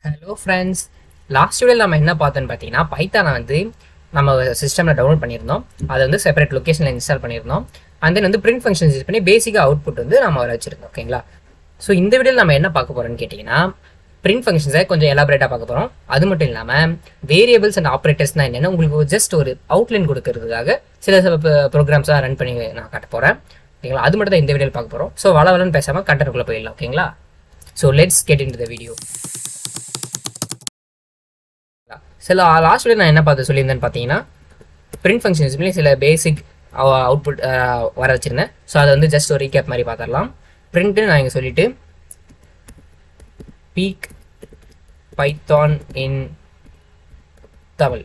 Hello friends, last வீடியோவில் நம்ம என்ன பார்த்தோன்னு பார்த்தீங்கன்னா பைத்தானை வந்து நம்ம சிஸ்டமில் டவுன்லோட் பண்ணியிருந்தோம். அதை வந்து செப்பரேட் லொக்கேஷனில் இன்ஸ்டால் பண்ணியிருந்தோம். அண்ட் தென் வந்து பிரிண்ட் ஃபங்க்ஷன்ஸ் யூஸ் பண்ணி பேசிக்காக அவுட்புட் வந்து நம்ம வர வச்சிருந்தோம். ஓகேங்களா? ஸோ இந்த வீடியோவில் நம்ம என்ன பார்க்க போகிறோம்னு கேட்டிங்கன்னா பிரிண்ட் ஃபங்க்ஷன்ஸை கொஞ்சம் எலாபரேட்டாக பார்க்க போகிறோம். அது மட்டும் இல்லாமல் வேரியபிள்ஸ் அண்ட் ஆப்ரேட்டர்ஸ்னால் என்னென்னு உங்களுக்கு ஜஸ்ட் ஒரு அவுட்லைன் கொடுக்கறதுக்காக சில ப்ரோக்ராம்ஸாக ரன் பண்ணி நான் காட்ட போகிறேன். ஓகேங்களா? அது மட்டும் தான் இந்த வீடியோவில் பார்க்க போகிறோம். ஸோ வளவலன்னு பேசாமல் கண்டென்ட்குள்ளே போயிடலாம். ஓகேங்களா? So let's get into the video. சில லாஸ்ட் வீடியோ நான் என்ன பார்த்து சொல்லியிருந்தேன்னு பார்த்தீங்கன்னா பிரிண்ட் ஃபங்க்ஷன்ஸ் சில பேசிக் அவுட்புட் வர வச்சுருந்தேன். ஸோ அதை வந்து ஜஸ்ட் ஒரு ரீகேப் மாதிரி பார்த்துடலாம். பிரிண்ட்டு நான் இங்கே சொல்லிவிட்டு பீக் பைத்தான் இன் தமிழ்,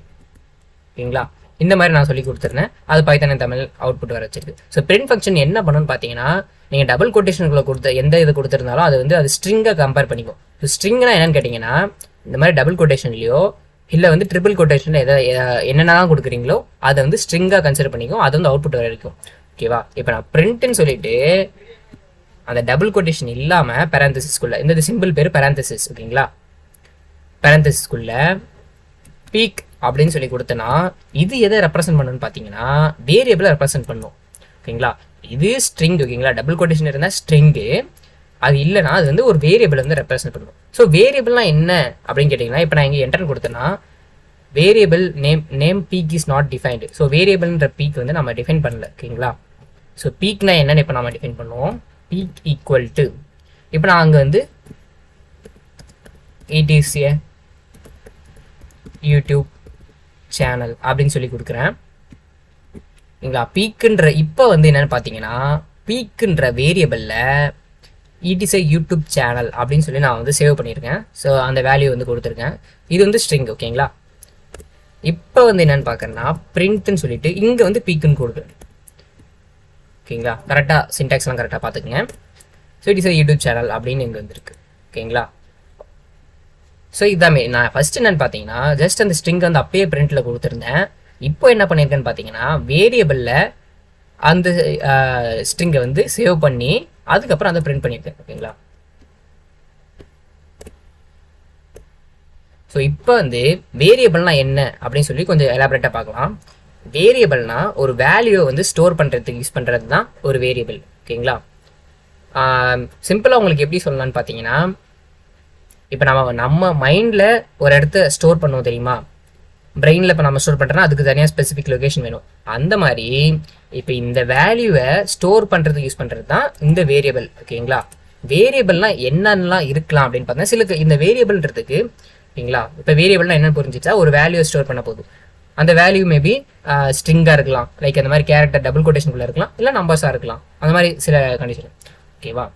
ஓகேங்களா? இந்த மாதிரி நான் சொல்லி கொடுத்துருந்தேன். அது பைத்தான் இன் தமிழ் அவுட்புட் வர வச்சிருக்கு. ஸோ பிரிண்ட் ஃபங்க்ஷன் என்ன பண்ணணும்னு பார்த்தீங்கன்னா நீங்கள் டபுள் கொட்டேஷனுக்குள்ளே கொடுத்த எந்த இது கொடுத்துருந்தாலும் அது வந்து அது ஸ்ட்ரிங்கை கம்பேர் பண்ணிக்கும். ஸோ ஸ்ட்ரிங்னா என்னன்னு கேட்டிங்கன்னா இந்த மாதிரி டபுள் கொட்டேஷன்லையோ இல்லை வந்து ட்ரிபிள் கொட்டேஷனில் என்னென்னலாம் கொடுக்குறீங்களோ அதை வந்து ஸ்ட்ரிங்காக கன்சிடர் பண்ணிக்கும். அது வந்து அவுட்புட் வரைக்கும். ஓகேவா? இப்போ நான் பிரிண்ட்னு சொல்லிட்டு அந்த டபுள் கொட்டேஷன் இல்லாமல் பேரந்தசிஸ்குள்ளே இந்த சிம்பிள் பேர் பேரந்தசிஸ், ஓகேங்களா? பேரந்தசிஸ்குள்ள பீக் அப்படின்னு சொல்லி கொடுத்தனா இது எதை ரெப்ரசென்ட் பண்ணணும்னு பார்த்தீங்கன்னா வேரியபிளை ரெப்ரசென்ட் பண்ணும். ஓகேங்களா? இது ஸ்ட்ரிங், ஓகேங்களா? டபுள் கொட்டேஷன் இருந்தால் ஸ்ட்ரிங்கு, அது இல்லைனா அது வந்து ஒரு வேரியபிள் வந்து ரெப்ரசென்ட் பண்ணுவோம். ஸோ வேரியபிள்னா என்ன அப்படின்னு கேட்டிங்கன்னா இப்போ நான் இங்கே என்டர் கொடுத்தேன்னா variable name peek is not defined. So வேரியபிள்ன்ற பீக் வந்து நம்ம டிஃபைன் பண்ணல, ஓகேங்களா? ஸோ பீக்னா என்னன்னு இப்போ நம்ம டிஃபைன் பண்ணுவோம். பீக் ஈக்குவல் டு இப்போ நான் அங்கே வந்து it is a YouTube channel அப்படின்னு சொல்லி கொடுக்குறேன், ஓகேங்களா? பீக்குன்ற இப்போ வந்து என்னென்னு பார்த்தீங்கன்னா பீக்குன்ற வேரியபிளில் it is a YouTube channel அப்படின்னு சொல்லி நான் வந்து சேவ் பண்ணியிருக்கேன். ஸோ அந்த வேல்யூ வந்து கொடுத்துருக்கேன். இது வந்து ஸ்ட்ரிங், ஓகேங்களா? இப்போ வந்து என்னென்னு பார்க்குறேன்னா பிரிண்ட்னு சொல்லிட்டு இங்கே வந்து பீக்குன்னு கொடுக்குறேன், ஓகேங்களா? கரெக்டாக சின்டாக்ஸ்லாம் கரெக்டாக பார்த்துக்குங்க. So it is a YouTube channel அப்படின்னு இங்கே வந்துருக்கு, ஓகேங்களா? ஸோ இதாமே நான் ஃபர்ஸ்ட் என்னென்னு பார்த்தீங்கன்னா ஜஸ்ட் அந்த ஸ்ட்ரிங் வந்து அப்பயே பிரிண்ட்டில் கொடுத்துருந்தேன். இப்போ என்ன பண்ணியிருக்கேன்னு பார்த்தீங்கன்னா வேரியபிளில் அந்த ஸ்ட்ரிங்கை வந்து சேவ் பண்ணி அதுக்கப்புறம் அதை பிரிண்ட் பண்ணியிருக்கேன், ஓகேங்களா? ஸோ இப்போ வந்து வேரியபிள்னா என்ன அப்படின்னு சொல்லி கொஞ்சம் எலாபரேட்டாக பார்க்கலாம். வேரியபிள்னா ஒரு வேல்யூவை வந்து ஸ்டோர் பண்ணுறதுக்கு யூஸ் பண்ணுறது தான் ஒரு வேரியபிள், ஓகேங்களா? சிம்பிளாக உங்களுக்கு எப்படி சொல்லலாம்னு பார்த்தீங்கன்னா இப்போ நம்ம மைண்டில் ஒரு இடத்த ஸ்டோர் பண்ணுவோம் தெரியுமா? பிரெயினில் இப்போ நம்ம ஸ்டோர் பண்ணுறோன்னா அதுக்கு தனியாக ஸ்பெசிஃபிக் லொகேஷன் வேணும். அந்த மாதிரி இப்போ இந்த வேல்யூவை ஸ்டோர் பண்ணுறதுக்கு யூஸ் பண்ணுறது தான் இந்த வேரியபிள், ஓகேங்களா? வேரியபிள்லாம் என்னென்னலாம் இருக்கலாம் அப்படின்னு பார்த்தீங்கன்னா சில இந்த வேரியபிள்ன்றதுக்கு, ஓகேங்களா? இப்போ வேரியபிள்னா என்னென்னு புரிஞ்சிச்சா ஒரு வேல்யூவை ஸ்டோர் பண்ண போதும். அந்த வேல்யூ மேபி ஸ்ட்ரிங்காக இருக்கலாம், லைக் அந்த மாதிரி கேரக்டர் டபுள் கொட்டேஷனுக்குள்ளே இருக்கலாம், இல்லை நம்பர்ஸாக இருக்கலாம், அந்த மாதிரி சில கண்டிஷன், ஓகேவா?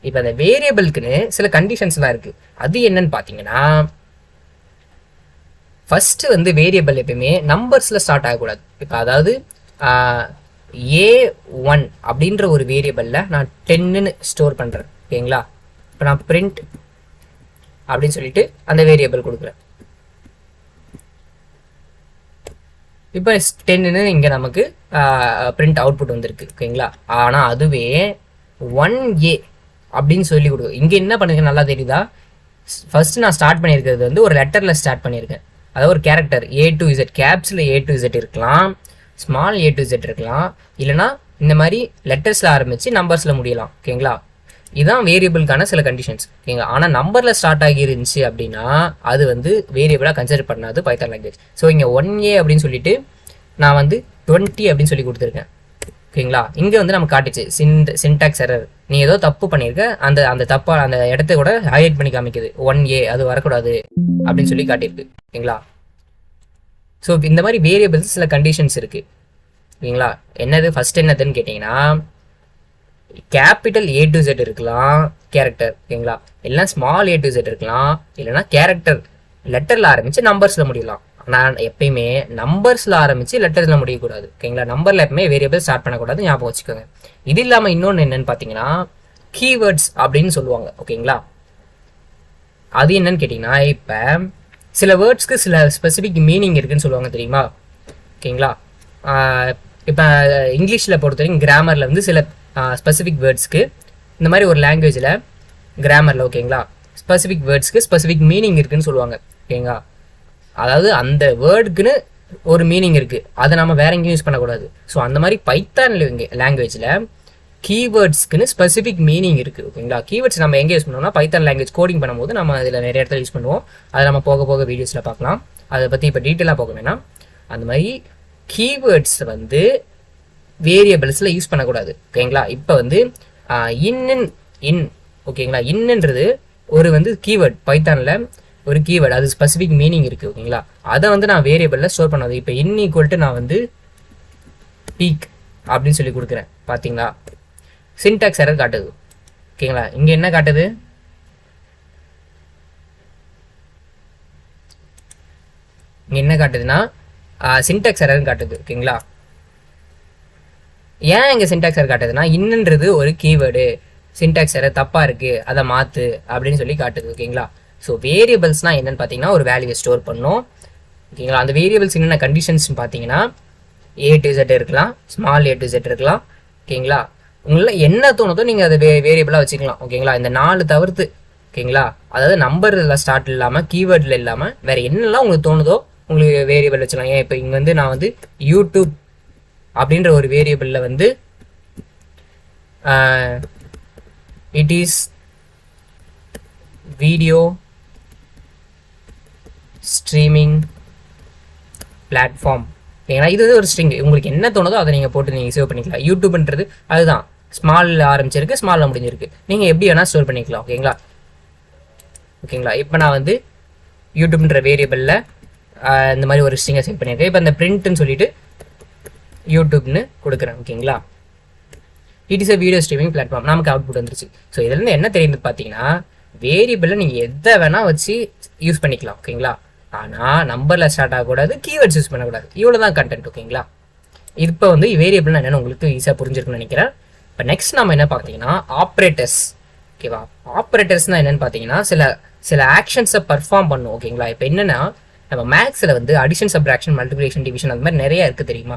இப்போ அந்த வேரியபிளுக்குன்னு சில கண்டிஷன்ஸ்லாம் இருக்குது. அது என்னன்னு பார்த்தீங்கன்னா ஃபஸ்ட்டு வந்து வேரியபிள் எப்பயுமே நம்பர்ஸில் ஸ்டார்ட் ஆகக்கூடாது. இப்போ அதாவது A1 அப்படின்ற ஒரு வேரியபிளில் நான் 10ன்னு ஸ்டோர் பண்ணுறேன், ஓகேங்களா? இப்போ நான் பிரிண்ட் அப்படின்னு சொல்லிட்டு அந்த வேரியபிள் கொடுக்குறேன். இப்போ 10ன்னு இங்கே நமக்கு பிரிண்ட் அவுட்புட் வந்திருக்கு, ஓகேங்களா? ஆனால் அதுவே 1A அப்படின்னு சொல்லி கொடுக்கும். இங்கே என்ன பண்ணிருக்கேன் நல்லா தெரியுதா? ஃபர்ஸ்ட் நான் ஸ்டார்ட் பண்ணியிருக்கிறது வந்து ஒரு லெட்டரில் ஸ்டார்ட் பண்ணியிருக்கேன். அதாவது ஒரு character A to Z, கேப்ஸில் A to Z இருக்கலாம், ஸ்மால் A to Z இருக்கலாம், இல்லைனா இந்த மாதிரி லெட்டர்ஸில் ஆரம்பித்து நம்பர்ஸில் முடியலாம், ஓகேங்களா? இதுதான் வேரியபிளுக்கான சில கண்டிஷன்ஸ், ஓகேங்களா? ஆனால் நம்பரில் ஸ்டார்ட் ஆகிருந்துச்சு அப்படின்னா அது வந்து வேரியபிளாக கன்சிடர் பண்ணாது பைத்தான் லாங்குவேஜ். ஸோ இங்கே 1A அப்படின்னு சொல்லிட்டு நான் வந்து 20 அப்படின்னு சொல்லி கொடுத்துருக்கேன், ஓகேங்களா? இங்கே வந்து நம்ம காட்டுச்சு சின்டாக்ஸ் எரர், நீ ஏதோ தப்பு பண்ணியிருக்க, அந்த தப்பா அந்த இடத்த கூட ஹைலைட் பண்ணி காமிக்குது 1A அது வரக்கூடாது அப்படின்னு சொல்லி காட்டியிருக்கு, ஓகேங்களா? ஸோ இந்த மாதிரி வேரியபிள்ஸ் சில கண்டிஷன்ஸ் இருக்குது, ஓகேங்களா? என்னது ஃபர்ஸ்ட் என்னதுன்னு கேட்டிங்கன்னா கேபிட்டல் A to Z இருக்கலாம் கேரக்டர், ஓகேங்களா? இல்லைனா ஸ்மால் A to Z இருக்கலாம், இல்லைனா கேரக்டர் லெட்டரில் ஆரம்பித்து நம்பர்ஸில் முடியலாம். ஆனால் எப்பயுமே நம்பர்ஸில் ஆரம்பித்து லெட்டர்ஸில் முடியக்கூடாது, ஓகேங்களா? நம்பரில் எப்பவுமே வேரியபிள் ஸ்டார்ட் பண்ணக்கூடாது, ஞாபகம் வச்சுக்கோங்க. இது இல்லாமல் இன்னொன்று என்னென்னு பார்த்தீங்கன்னா கீவேர்ட்ஸ் அப்படின்னு சொல்லுவாங்க, ஓகேங்களா? அது என்னன்னு கேட்டிங்கன்னா இப்போ சில வேர்ட்ஸ்க்கு சில ஸ்பெசிஃபிக் மீனிங் இருக்குதுன்னு சொல்லுவாங்க தெரியுமா, ஓகேங்களா? இப்போ இங்கிலீஷில் பொறுத்த வரைக்கும் கிராமரில் வந்து சில ஸ்பெசிஃபிக் வேர்ட்ஸ்க்கு இந்த மாதிரி ஒரு லாங்குவேஜில் கிராமரில், ஓகேங்களா, ஸ்பெசிஃபிக் வேர்ட்ஸ்க்கு ஸ்பெசிஃபிக் மீனிங் இருக்குன்னு சொல்லுவாங்க. ஓகேங்களா, அதாவது அந்த வேர்டுக்குன்னு ஒரு மீனிங் இருக்குது, அதை நம்ம வேற எங்கேயும் யூஸ் பண்ணக்கூடாது. ஸோ அந்த மாதிரி பைத்தான் லாங்குவேஜில் கீவேர்ட்ஸ்க்குன்னு ஸ்பெசிஃபிக் மீனிங் இருக்குது. ஓகேங்களா, கீவேர்ட்ஸ் நம்ம எங்கே யூஸ் பண்ணுவோம்னா பைத்தான் லாங்குவேஜ் கோடிங் பண்ணும்போது நம்ம அதில் நிறைய இடத்துல யூஸ் பண்ணுவோம். அதை நம்ம போக போக வீடியோஸில் பார்க்கலாம். அதை பற்றி இப்போ டீட்டெயிலாக போக வேணாம். அந்த மாதிரி கீவேர்ட்ஸ் வந்து வேரியபிள்ஸில் யூஸ் பண்ணக்கூடாது. ஓகேங்களா, இப்போ வந்து இன் ஓகேங்களா, இன்னுன்றது ஒரு வந்து கீவேர்ட், பைத்தானில் ஒரு கீவேர்டு, அது ஸ்பெசிஃபிக் மீனிங் இருக்குது. ஓகேங்களா, அதை வந்து நான் வேரியபிளில் ஸ்டோர் பண்ணாது. இப்போ இன் ஈக்குவல் டு நான் வந்து பீக் அப்படின்னு சொல்லி கொடுக்குறேன். பார்த்தீங்களா, சின்டாக்ஸ் எரர் காட்டுது. ஓகேங்களா, இங்கே என்ன காட்டுது, இங்கே என்ன காட்டுதுன்னா சின்டாக்ஸ் எரர் காட்டுது. ஓகேங்களா, ஏன் இங்கே சின்டாக்ஸ் எரர் காட்டுதுன்னா இன்னுன்றது ஒரு கீவேர்டு, சின்டாக்ஸ் எரர் தப்பாக இருக்குது, அதை மாற்று அப்படின்னு சொல்லி காட்டுது. ஓகேங்களா, ஸோ வேரியபிள்ஸ்னால் என்னென்னு பார்த்தீங்கன்னா ஒரு வேல்யூவை ஸ்டோர் பண்ணணும். ஓகேங்களா, அந்த வேரியபிள்ஸ் என்னென்ன கண்டிஷன்ஸ் பார்த்தீங்கன்னா A to Z இருக்கலாம், ஸ்மால் A to Z இருக்கலாம். ஓகேங்களா, உங்களை என்ன தோணுதோ நீங்கள் அதை வேரியபிளாக வச்சுக்கலாம். ஓகேங்களா, இந்த 4 தவிர்த்து. ஓகேங்களா, அதாவது நம்பரில் ஸ்டார்ட் இல்லாமல் கீவேர்டில் இல்லாமல் வேறு என்னெல்லாம் உங்களுக்கு தோணுதோ உங்களுக்கு வேரியபிள் வச்சுக்கலாம். ஏன் இப்போ இங்கே வந்து நான் வந்து யூடியூப் அப்படின்ற ஒரு வேரியபிளில் வந்து it is video streaming platform. ஏன்னா இது வந்து ஒரு ஸ்ட்ரிங், உங்களுக்கு என்ன தோணுதோ அதை நீங்கள் போட்டு நீங்கள் சேவ் பண்ணிக்கலாம். யூடியூப்ன்றது அதுதான் ஸ்மாலில் ஆரம்பிச்சிருக்கு, ஸ்மாலில் முடிஞ்சிருக்கு, நீங்கள் எப்படி வேணால் ஸ்டோர் பண்ணிக்கலாம். ஓகேங்களா, ஓகேங்களா, இப்போ நான் வந்து யூடியூப்ன்ற வேரியபிளில் இந்த மாதிரி ஒரு ஸ்ட்ரிங்கை சேவ் பண்ணியிருக்கேன். இப்போ இந்த பிரிண்ட்னு சொல்லிட்டு யூடியூப்னு கொடுக்குறேன். ஓகேங்களா, it is a video streaming platform, நமக்கு அவுட்புட் வந்துருச்சு. ஸோ இதுலேருந்து என்ன தெரியுது பார்த்தீங்கன்னா வேரியபிளில் நீங்கள் எதை வேணால் வச்சு யூஸ் பண்ணிக்கலாம். ஓகேங்களா, ஆனால் நம்பரில் ஸ்டார்ட் ஆகக்கூடாது, கீவேர்ட்ஸ் யூஸ் பண்ணக்கூடாது. இவ்வளோ தான் கண்டென்ட். ஓகேங்களா, இப்போ வந்து வேரியபிள்னா என்னென்னு உங்களுக்கு ஈஸியாக புரிஞ்சிருக்குன்னு நினைக்கிறேன். இப்போ நெக்ஸ்ட் நம்ம என்ன பார்த்தீங்கன்னா ஆப்ரேட்டர்ஸ். ஓகேவா, ஆப்ரேட்டர்ஸ்னால் என்னென்னு பார்த்தீங்கன்னா சில ஆக்ஷன்ஸை பர்ஃபார்ம் பண்ணும். ஓகேங்களா, இப்போ என்னென்னா நம்ம மேக்ஸில் வந்து அடிஷன், சப்ட்ராக்ஷன், மல்டிப்ளிகேஷன், டிவிஷன் அந்த மாதிரி நிறையா இருக்குது தெரியுமா.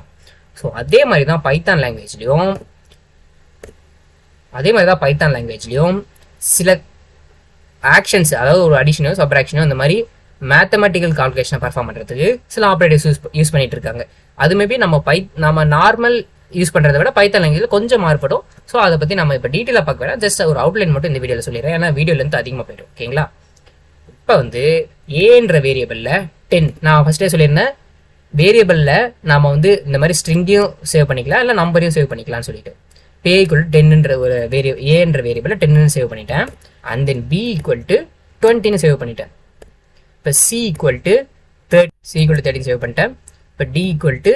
ஸோ அதே மாதிரி தான் பைத்தான் லாங்குவேஜ்லேயும் சில ஆக்ஷன்ஸ், அதாவது ஒரு அடிஷனோ சப்ட்ராக்ஷனோ அந்த மாதிரி மேத்தமெட்டிக்கல் கால்குலேஷனை பர்ஃபார்ம் பண்ணுறதுக்கு சில ஆப்ரேட்டர்ஸ் யூஸ் பண்ணிட்டு இருக்காங்க. அது மேபி நம்ம நார்மல் யூஸ் பண்ணுறதை விட பைத்தான் லாங்குவேஜில் கொஞ்சம் மாறுபடும். ஸோ அதை பற்றி நம்ம இப்போ டீட்டெயிலாக பார்க்க வேணாம், ஜஸ்ட் ஒரு அவுட்லைன் மட்டும் இந்த வீடியோவில் சொல்லிடுறேன், ஏன்னா வீடியோலேருந்து அதிகமாக போய்டும். ஓகேங்களா, இப்போ வந்து ஏன்ற வேரியபிளில் 10 நான் ஃபஸ்ட்டே சொல்லியிருந்தேன். வேரியபிளில் நாம் வந்து இந்த மாதிரி ஸ்ட்ரிங்கையும் சேவ் பண்ணிக்கலாம், இல்லை நம்பரையும் சேவ் பண்ணிக்கலாம்னு சொல்லிட்டு பே ஈக்குவல் 10ன்ற ஒரு ஏன்ற வேரியபிளில் 10ன்னு சேவ் பண்ணிட்டேன். And then B equal to 20ன்னு சேவ் பண்ணிட்டேன். இப்போ சி ஈக்குவல் டு 30 சேவ் பண்ணிட்டேன். இப்போ டி ஈக்குவல் டு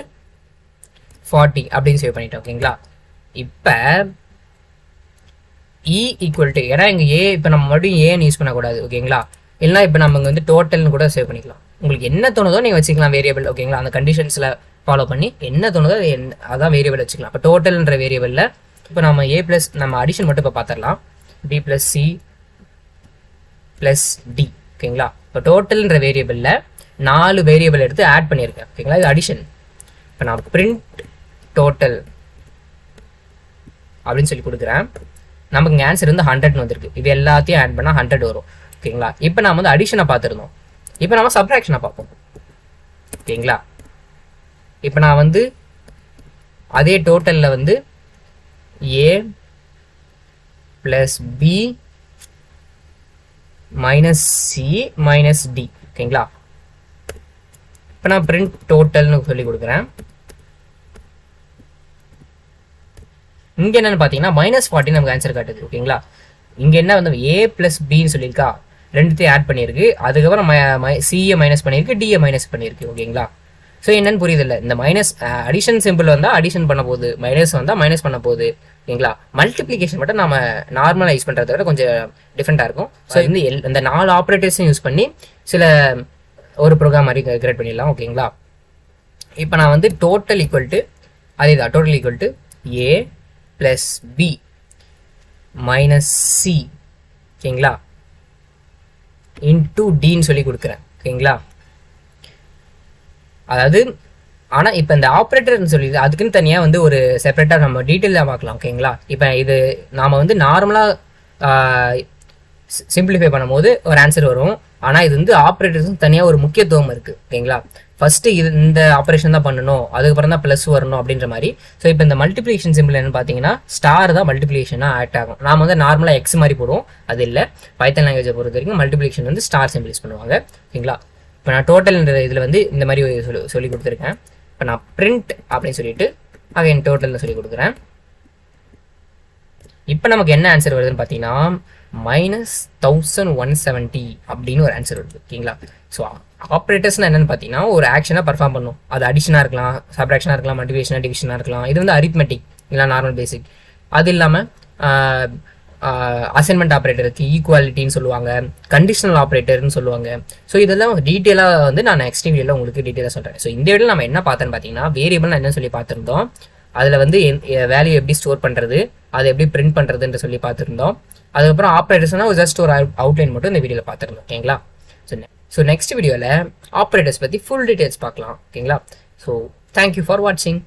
40 அப்படின்னு சேவ் பண்ணிட்டேன். ஓகேங்களா, இப்போ இ ஈக்குவல் டு, ஏன்னா இங்கே ஏ இப்போ நம்ம மறுபடியும் ஏன்னு யூஸ் பண்ணக்கூடாது. ஓகேங்களா, இல்லைனா இப்போ நம்ம இங்கே வந்து டோட்டல்னு கூட சேவ் பண்ணிக்கலாம். உங்களுக்கு என்ன தோணுதோ நீங்கள் வச்சுக்கலாம் வேரியபிள். ஓகேங்களா, அந்த கண்டிஷன்ஸில் ஃபாலோ பண்ணி என்ன தோணுதோ அதான் வேரியபிள் வச்சுக்கலாம். இப்போ டோட்டல்ன்ற வேரியபிளில் இப்போ நம்ம ஏ ப்ளஸ் நம்ம அடிஷன் மட்டும் இப்போ பார்த்துடலாம். B plus C plus D. ஓகேங்களா, இப்போ டோட்டல்ன்ற வேரியபிளில் 4 வேரியபிள் எடுத்து ஆட் பண்ணியிருக்கேன். ஓகேங்களா, இது அடிஷன். இப்போ நான் பிரிண்ட் டோட்டல் அப்படின்னு சொல்லி கொடுக்குறேன். நமக்கு இங்கே ஆன்சர் வந்து 100ன்னு வந்திருக்கு. இது எல்லாத்தையும் ஆட் பண்ணால் 100 வரும். ஓகேங்களா, இப்போ நம்ம வந்து அடிஷனை பார்த்துருந்தோம், இப்போ நம்ம சப்ட்ராக்ஷனை பார்ப்போம். ஓகேங்களா, இப்போ நான் வந்து அதே டோட்டலில் வந்து A plus B minus C minus D. ஓகேங்களா, இப்போ நான் பிரிண்ட் டோட்டல்னு சொல்லி கொடுக்குறேன். இங்கே என்னென்னு பார்த்தீங்கன்னா -40 நமக்கு ஆன்சர் காட்டுது. ஓகேங்களா, இங்கே என்ன வந்து ஏ ப்ளஸ் பின்னு சொல்லியிருக்கா, ரெண்டுத்தையும் ஆட் பண்ணியிருக்கு. அதுக்கப்புறம் சிஏ மைனஸ் பண்ணியிருக்கு, டிஏ மைனஸ் பண்ணியிருக்கு. ஓகேங்களா, ஸோ என்னென்னு புரியுது இல்லை, இந்த மைனஸ் அடிஷன் சிம்பிள் வந்தால் அடிஷன் பண்ண போகுது, மைனஸ் வந்தால் மைனஸ் பண்ண போகுது. ஓகேங்களா, மல்டிப்ளிகேஷன் மட்டும் நம்ம நார்மலாக யூஸ் பண்ணுறத விட கொஞ்சம் டிஃப்ரெண்ட்டாக இருக்கும். ஸோ இந்த 4 ஆப்ரேட்டர்ஸையும் யூஸ் பண்ணி ஒரு ப்ரோக்ராம் மாதிரி கிரியேட் பண்ணிடலாம். ஓகேங்களா, இப்போ நான் வந்து டோட்டல் ஈக்குவல் டு அதே தான், total equal to A plus B minus C. ஓகேங்களா, இன்டூ டின்னு சொல்லி கொடுக்குறேன். ஓகேங்களா, அதாவது ஆனால் இப்போ இந்த ஆப்ரேட்டர்னு சொல்லி அதுக்குன்னு தனியாக வந்து ஒரு செப்பரேட்டாக நம்ம டீட்டெயிலாக பார்க்கலாம். ஓகேங்களா, இப்போ இது நாம் வந்து நார்மலாக சிம்பிளிஃபை பண்ணும்போது ஒரு ஆன்சர் வரும். ஆனால் இது வந்து ஆப்ரேட்டர்ஸ் தனியாக ஒரு முக்கியத்துவம் இருக்குது. ஓகேங்களா, ஃபஸ்ட்டு இந்த ஆப்ரேஷன் தான் பண்ணணும், அதுக்கப்புறம் தான் ப்ளஸ் வரணும் அப்படின்ற மாதிரி. ஸோ இப்போ இந்த மல்டிப்ளிகேஷன் சிம்பிள் என்னன்னு பார்த்தீங்கன்னா ஸ்டார் தான் மல்டிப்ளிகேஷனாக ஆக்ட் ஆகும். நாம் வந்து நார்மலாக எக்ஸ் மாதிரி போடுவோம், அது இல்லை. பைத்தன் லாங்குவேஜை பொறுத்த வரைக்கும் மல்டிப்ளிகேஷன் வந்து ஸ்டார் சிம்பிள் யூஸ் பண்ணுவாங்க. ஓகேங்களா, இப்போ நான் டோட்டல்ன்ற இதில் வந்து இந்த மாதிரி சொல்லி கொடுத்துருக்கேன். இப்போ நான் பிரிண்ட் அப்படின்னு சொல்லிட்டு அகைன் டோட்டலில் சொல்லி கொடுக்குறேன். இப்போ நமக்கு என்ன ஆன்சர் வருதுன்னு பார்த்தீங்கன்னா -1170 அப்படின்னு ஒரு ஆன்சர் வருது. ஓகேங்களா, ஸோ ஆப்ரேட்டர்ஸ்னால் என்னென்னு பார்த்தீங்கன்னா ஒரு ஆக்ஷனாக பர்ஃபார்ம் பண்ணும். அது அடிஷனாக இருக்கலாம், சப்ராக்ஷனாக இருக்கலாம், மல்டிபிகேஷனாக டிவிஷனாக இருக்கலாம். இது வந்து அரித்மெட்டிக் இல்லை நார்மல் பேசிக். அது இல்லாமல் அசைன்மெண்ட் ஆப்ரேட்டருக்கு ஈக்குவாலிட்டின்னு சொல்லுவாங்க, கண்டிஷனல் ஆப்ரேட்டர்னு சொல்லுவாங்க. ஸோ இதெல்லாம் டீட்டெயிலாக வந்து நான் நெக்ஸ்ட் வீடியோவில் உங்களுக்கு டீட்டெயிலாக சொல்கிறேன். ஸோ இந்த வீடியோவில் நம்ம என்ன பார்த்தோன்னு பார்த்தீங்கன்னா வேரியபிள் என்ன சொல்லி பார்த்துருந்தோம், அதில் வந்து வேல்யூ எப்படி ஸ்டோர் பண்ணுறது, அதை எப்படி பிரிண்ட் பண்ணுறதுன்னு சொல்லி பார்த்துருந்தோம். அதுக்கப்புறம் ஆப்ரேட்டர்ஸ்னால் ஜஸ்ட் ஒரு அவுட்லைன் மட்டும் இந்த வீடியோவில் பார்த்துருந்தோம். ஓகேங்களா, ஸோ நெக்ஸ்ட் வீடியோவில் ஆப்ரேட்டர்ஸ் பற்றி ஃபுல் டீட்டெயில்ஸ் பார்க்கலாம். ஓகேங்களா, ஸோ தேங்க்யூ ஃபார் வாட்சிங்.